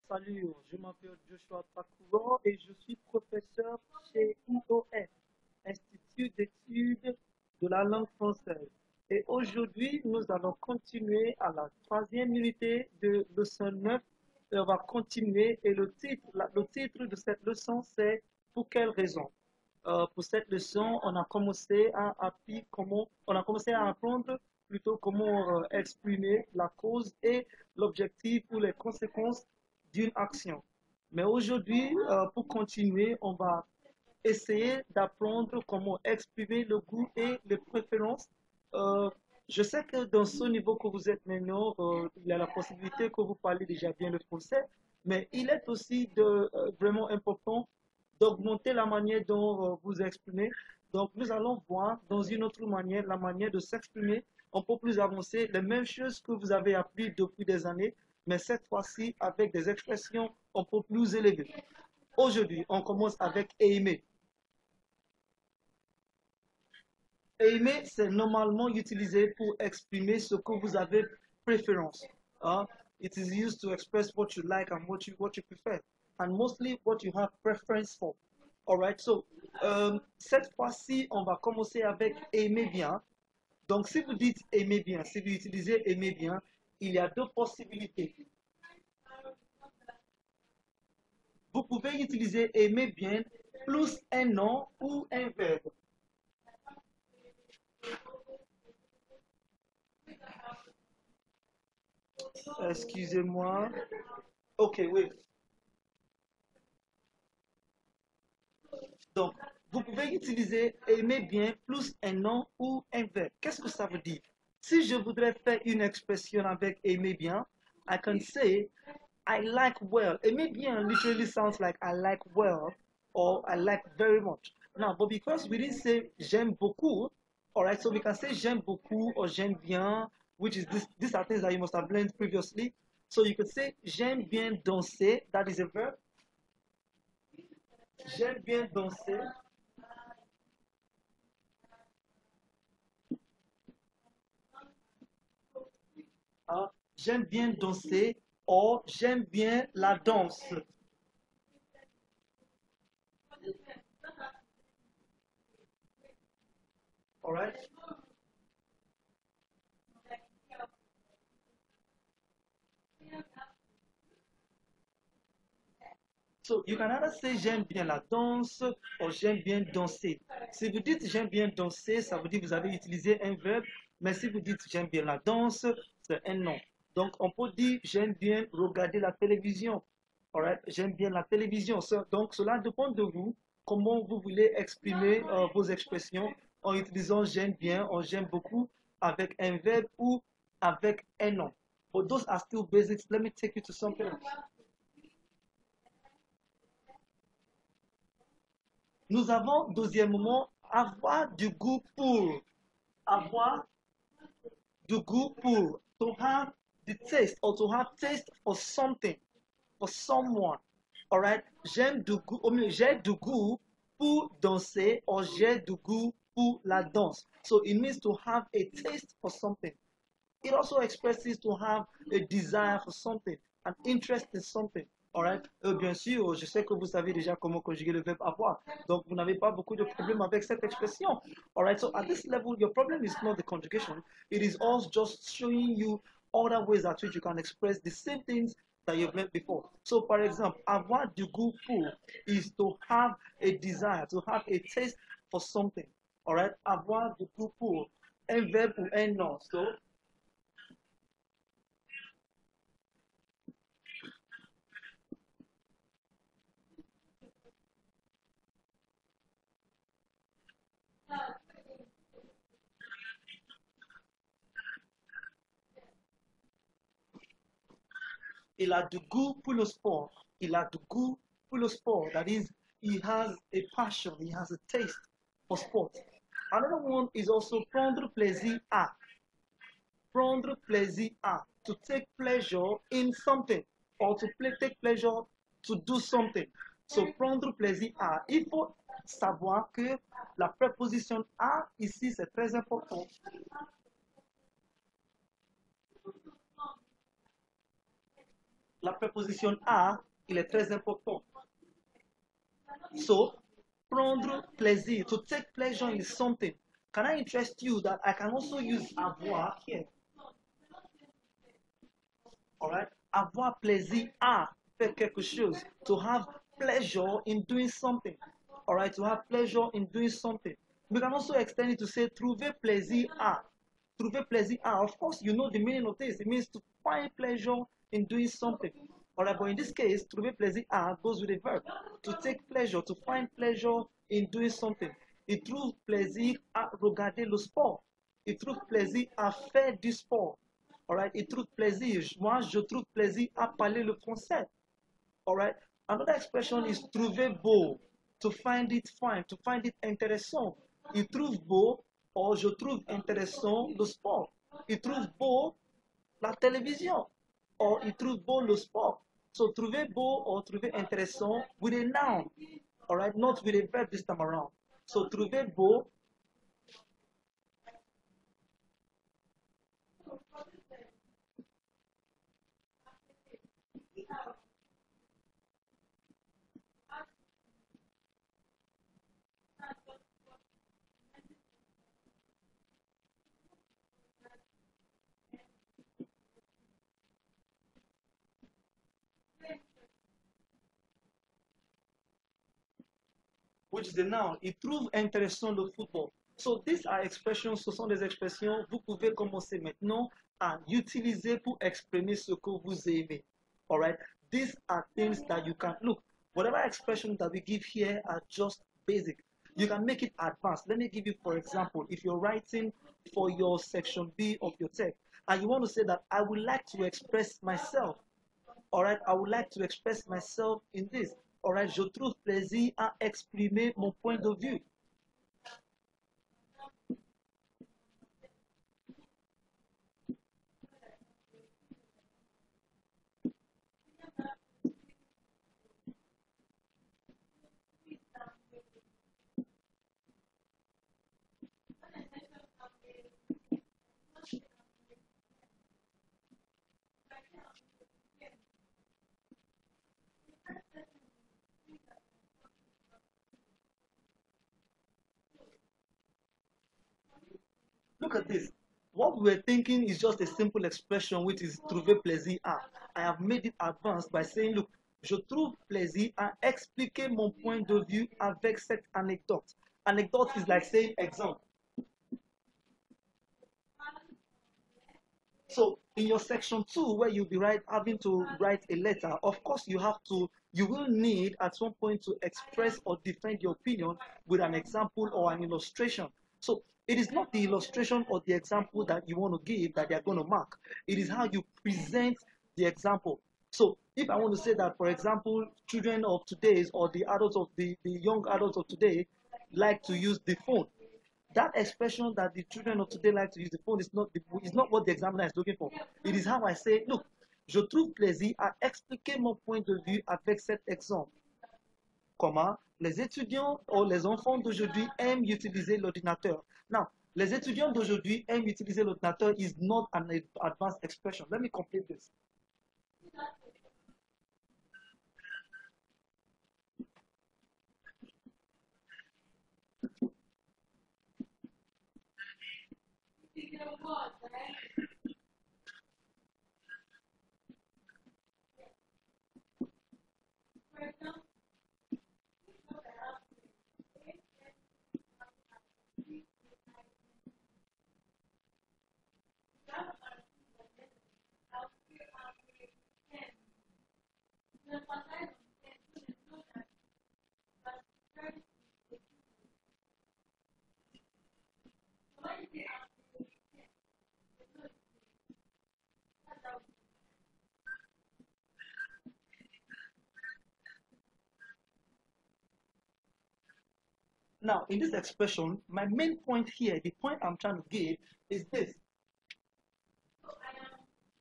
Salut, je m'appelle Joshua Takouvan et je suis professeur chez IOF, Institut d'études de la langue française. Et aujourd'hui, nous allons continuer à la troisième unité de leçon 9 et on va continuer. Et le titre de cette leçon, c'est Pour quelle raison? Pour cette leçon, on a commencé à apprendre plutôt comment exprimer la cause et l'objectif ou les conséquences d'une action. Mais aujourd'hui, pour continuer, on va essayer d'apprendre comment exprimer le goût et les préférences. Euh, je sais que dans ce niveau que vous êtes maintenant, il y a la possibilité que vous parlez déjà bien le français, mais il est aussi vraiment important d'augmenter la manière dont vous exprimez. Donc, nous allons voir dans une autre manière la manière de s'exprimer un peu plus avancée, les mêmes choses que vous avez appris depuis des années, mais cette fois-ci avec des expressions un peu plus élevées. Aujourd'hui, on commence avec aimer. Aimer, c'est normalement utilisé pour exprimer ce que vous avez préférence. Hein? It is used to express what you like and what you prefer. And mostly what you have preference for. Alright, so cette fois-ci, on va commencer avec aimer bien. Donc, si vous dites aimer bien, si vous utilisez aimer bien, il y a deux possibilités. Vous pouvez utiliser aimer bien plus un nom ou un verbe. Excusez-moi. Ok, oui. Donc, vous pouvez utiliser aimer bien plus un nom ou un verbe. Qu'est-ce que ça veut dire? Si je voudrais faire une expression avec aimer bien, I can say I like well. Aimer bien literally sounds like I like well or I like very much. Now, but because we didn't say j'aime beaucoup, all right, so we can say j'aime beaucoup or j'aime bien, which is these are things that you must have learned previously. So you could say j'aime bien danser, that is a verb. J'aime bien danser. Ah, j'aime bien danser ou j'aime bien la danse. All right? So you can either say j'aime bien la danse ou j'aime bien danser. Si vous dites j'aime bien danser, ça veut dire que vous avez utilisé un verbe, mais si vous dites j'aime bien la danse, c'est un nom. Donc on peut dire j'aime bien regarder la télévision. All right? J'aime bien la télévision. Donc cela dépend de vous, comment vous voulez exprimer vos expressions en utilisant j'aime bien ou j'aime beaucoup avec un verbe ou avec un nom. But those are still basics. Let me take you to something else. Nous avons, deuxièmement, avoir du goût pour. Avoir du goût pour. To have the taste or to have taste for something, for someone. Alright? J'aime du goût, au mieux, j'ai du goût pour danser or j'ai du goût pour la danse. So it means to have a taste for something. It also expresses to have a desire for something, an interest in something. Alright? Bien sûr, je sais que vous savez déjà comment conjuguer le verbe avoir. Donc, vous n'avez pas beaucoup de problèmes avec cette expression. Alright? So, at this level, your problem is not the conjugation. It is also just showing you other ways at which you can express the same things that you've learned before. So, for example, avoir du goût pour is to have a desire, to have a taste for something. Alright? Avoir du goût pour. Un verbe ou un nom. So, il a du goût pour le sport. Il a du goût pour le sport. That is, he has a passion, he has a taste for sport. Another one is also prendre plaisir à. Prendre plaisir à. To take pleasure in something or to take pleasure to do something. So, prendre plaisir à. Il faut savoir que la préposition à ici, c'est très important. la préposition à, il est très important. So, prendre plaisir, to take pleasure in something. Can I interest you that I can also use avoir here? Alright? Avoir plaisir à faire quelque chose. To have pleasure in doing something. Alright? To have pleasure in doing something. We can also extend it to say trouver plaisir à. Trouver plaisir à. Of course, you know the meaning of this. It means to find pleasure in doing something. Alright, but in this case, trouver plaisir à goes with a verb. To take pleasure, to find pleasure in doing something. Il trouve plaisir à regarder le sport. Il trouve plaisir à faire du sport. Alright, il trouve plaisir. Moi, je trouve plaisir à parler le français. Alright, another expression is trouver beau. To find it fine, to find it intéressant. Il trouve beau, or je trouve intéressant le sport. Il trouve beau la télévision, or il trouve beau le sport. So, trouver beau or trouver intéressant with a noun. Alright, not with a verb this time around. So, trouver beau. Which is the noun. Il trouve intéressant le football. So these are expressions, ce sont des expressions, vous pouvez commencer maintenant à utiliser pour exprimer ce que vous aimez. Alright? These are things that you can look. Whatever expressions that we give here are just basic. You can make it advanced. Let me give you, for example, if you're writing for your section B of your text, and you want to say that I would like to express myself. Alright, I would like to express myself in this. Alright, je trouve plaisir à exprimer mon point de vue. Look at this. What we were thinking is just a simple expression which is trouver plaisir à. I have made it advanced by saying, look, je trouve plaisir à expliquer mon point de vue avec cette anecdote. Anecdote is like saying example. So in your section 2, where you'll be having to write a letter, of course you will need at some point to express or defend your opinion with an example or an illustration. So it is not the illustration or the example that you want to give that they're going to mark. It is how you present the example. So if I want to say that, for example, children of today's or the adults of the young adults of today like to use the phone, that expression that the children of today like to use the phone is not what the examiner is looking for. It is how I say, look, je trouve plaisir à expliquer mon point de vue avec cet exemple. Comment les étudiants ou les enfants d'aujourd'hui aiment utiliser l'ordinateur. Now, les étudiants d'aujourd'hui aiment utiliser l'ordinateur is not an advanced expression. Let me complete this. Now, in this expression, my main point here, the point I'm trying to give is this.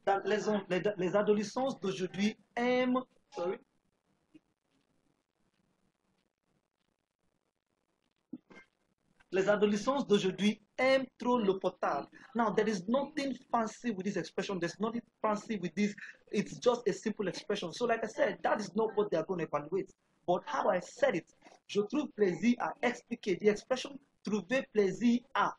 That les adolescents d'aujourd'hui aiment... Sorry. Les adolescents d'aujourd'hui aime trop le potable. Now, there is nothing fancy with this expression. There's nothing fancy with this. It's just a simple expression. So, like I said, that is not what they are going to evaluate. But how I said it, je trouve plaisir à expliquer. The expression trouver plaisir à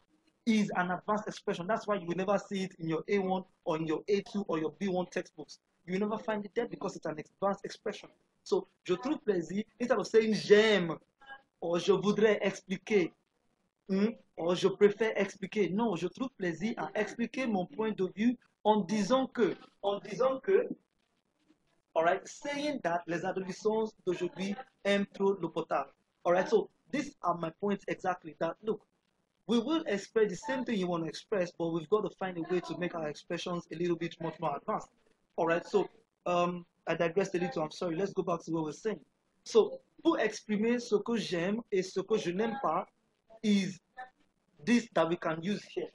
is an advanced expression. That's why you will never see it in your A1 or in your A2 or your B1 textbooks. You will never find it there because it's an advanced expression. So, je trouve plaisir, instead of saying j'aime or je voudrais expliquer, or je préfère expliquer. Non, je trouve plaisir à expliquer mon point de vue en disant que, alright, saying that les adolescents d'aujourd'hui aiment trop le potable. Alright, so these are my points exactly. That look, we will express the same thing you want to express, but we've got to find a way to make our expressions a little bit much more advanced. Alright, so I digressed a little. I'm sorry. Let's go back to what we're saying. So, pour exprimer ce que j'aime et ce que je n'aime pas is this that we can use here.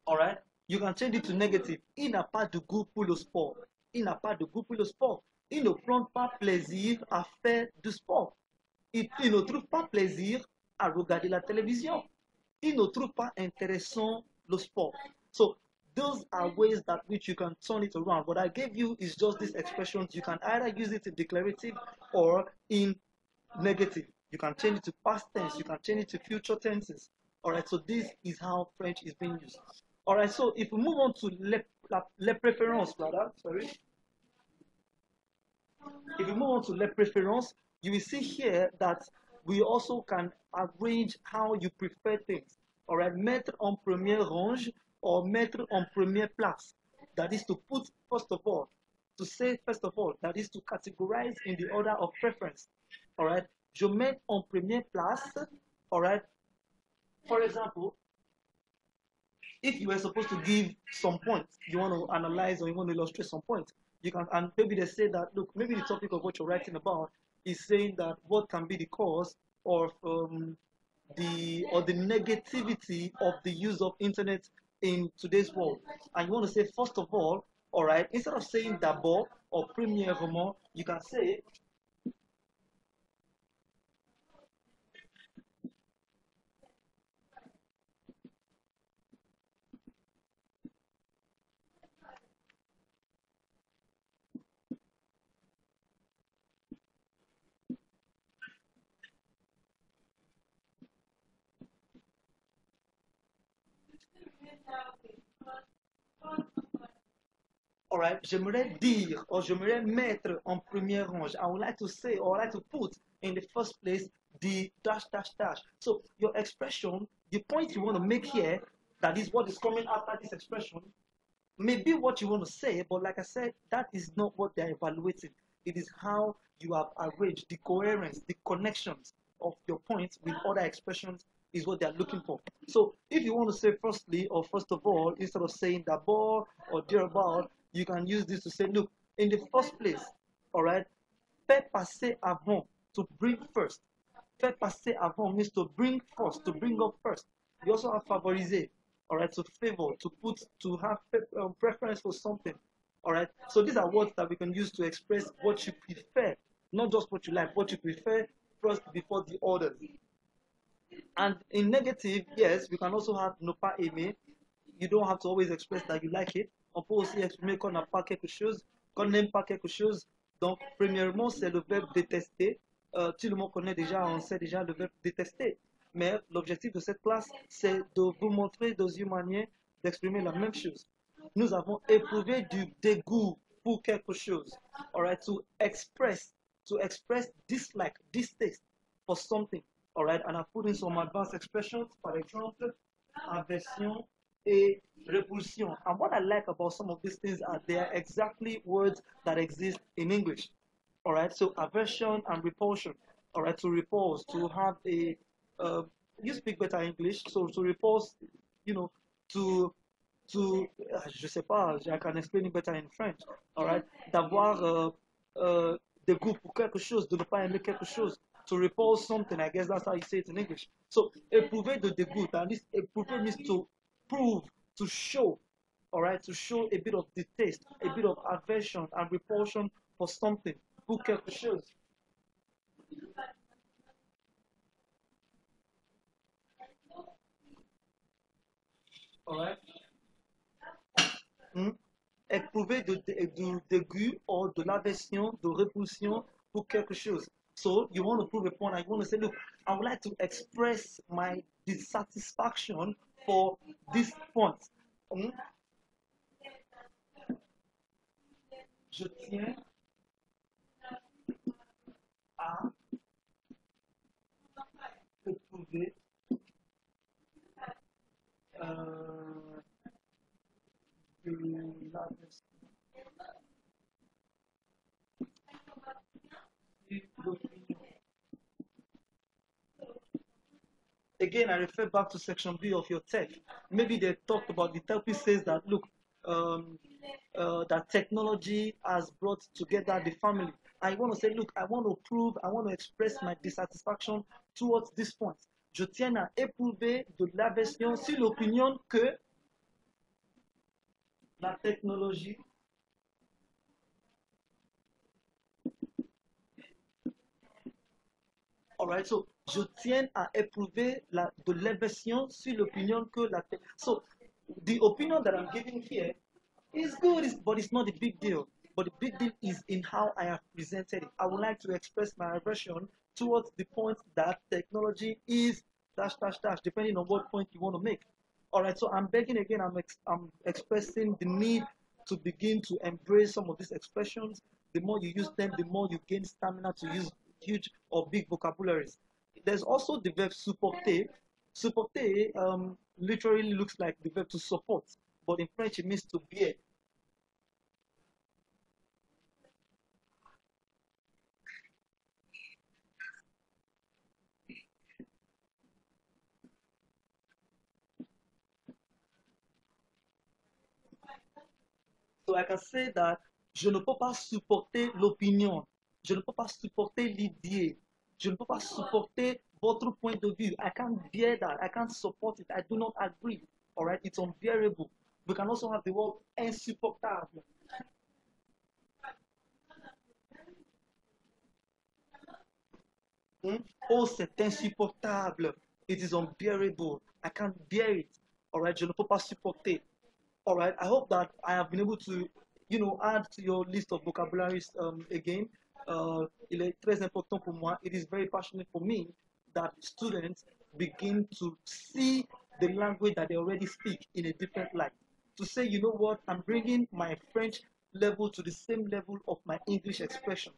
Alright? You can change it to negative. Il n'a pas de goût pour le sport. Il n'a pas de goût pour le sport. Il ne prend pas plaisir à faire du sport. Il ne trouve pas plaisir à regarder la télévision. Il ne trouve pas intéressant le sport. So, those are ways that which you can turn it around. What I gave you is just these expressions. You can either use it in declarative or in negative. You can change it to past tense. You can change it to future tenses. All right, so this is how French is being used. All right, so if we move on to les préférences, rather, sorry. If we move on to les préférences, you will see here that we also can arrange how you prefer things. All right, mettre en première range or mettre en première place. That is to put first of all, to say first of all, that is to categorize in the order of preference. All right, je mets en première place. All right, for example, if you were supposed to give some points, you want to analyze or you want to illustrate some points, you can, and maybe they say that, look, maybe the topic of what you're writing about is saying that what can be the cause of the negativity of the use of internet in today's world. And you want to say, first of all right, instead of saying d'abord or premièrement, you can say, all right, j'aimerais dire or j'aimerais mettre en première range. I would like to say or I would like to put in the first place the dash dash dash. So your expression, the point you want to make here, that is what is coming after this expression, may be what you want to say, but like I said, that is not what they're evaluating. It is how you have arranged the coherence, the connections of your points with other expressions is what they're looking for. So if you want to say firstly or first of all, instead of saying d'abord or thereabout, you can use this to say, look, in the first place, all right, faire passer avant, to bring first. Faire passer avant means to bring first, to bring up first. You also have favoriser, all right, to favor, to put, to have preference for something, all right. So these are words that we can use to express what you prefer, not just what you like, what you prefer first before the others. And in negative, yes, we can also have ne pas aimer. You don't have to always express that you like it. On peut aussi exprimer qu'on n'a pas quelque chose, qu'on n'aime pas quelque chose. Donc, premièrement, c'est le verbe détester. Tout le monde connaît déjà, on sait déjà le verbe détester. Mais l'objectif de cette classe, c'est de vous montrer deux manières d'exprimer la même chose. Nous avons éprouvé du dégoût pour quelque chose. All right, to express dislike, distaste for something. All right, and I put in some advanced expressions, par exemple, aversion et repulsion. And what I like about some of these things are they are exactly words that exist in English. All right, so aversion and repulsion. All right, to repulse, to have a, you speak better English, so to repulse, you know, je sais pas, I can explain it better in French. All right, d'avoir des goûts pour quelque chose, de ne pas aimer quelque chose. To repulse something, I guess that's how you say it in English. So, éprouver de dégoût, at least éprouver means to prove, to show, all right, to show a bit of distaste, a bit of aversion and repulsion for something, pour quelque chose. Alright? Hmm? Éprouver de dégoût ou de l'aversion, de répulsion pour quelque chose. So you want to prove a point. You want to say, look, I would like to express my dissatisfaction for this point. Hmm? Je tiens à éprouver euh, de l'aversion. Again, I refer back to section B of your text. Maybe they talked about the therapy says that look, um, that technology has brought together the family. I want to say, look, I want to prove, I want to express my dissatisfaction towards this point. Je tiens à éprouver de l'aversion sur l'opinion que la technologie. Alright, so je tiens à éprouver de l'aversion sur l'opinion que la technologie. So the opinion that I'm giving here is good, but it's not a big deal. But the big deal is in how I have presented it. I would like to express my aversion towards the point that technology is dash dash dash, depending on what point you want to make. All right, so I'm begging again. I'm expressing the need to begin to embrace some of these expressions. The more you use them, the more you gain stamina to use huge or big vocabularies. There's also the verb supporter. Supporter literally looks like the verb to support, but in French it means to bear. So I can say that je ne peux pas supporter l'opinion. Je ne peux pas supporter l'idée. Je ne peux pas supporter votre point de vue. I can't bear that. I can't support it. I do not agree. All right? It's unbearable. We can also have the word insupportable. Hmm? Oh, c'est insupportable. It is unbearable. I can't bear it. All right? Je ne peux pas supporter. All right. I hope that I have been able to, add to your list of vocabularies again. Il est très important pour moi. It is very passionate for me that students begin to see the language that they already speak in a different light. To say, you know what, I'm bringing my French level to the same level of my English expressions.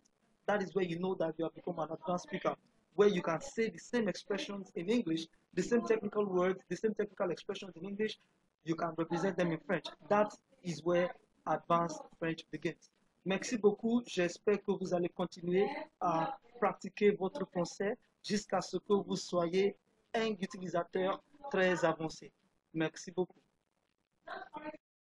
That is where you know that you have become an advanced speaker, where you can say the same expressions in English, the same technical words, the same technical expressions in English, you can represent them in French. That is where advanced French begins. Merci beaucoup. J'espère que vous allez continuer à pratiquer votre français jusqu'à ce que vous soyez un utilisateur très avancé. Merci beaucoup.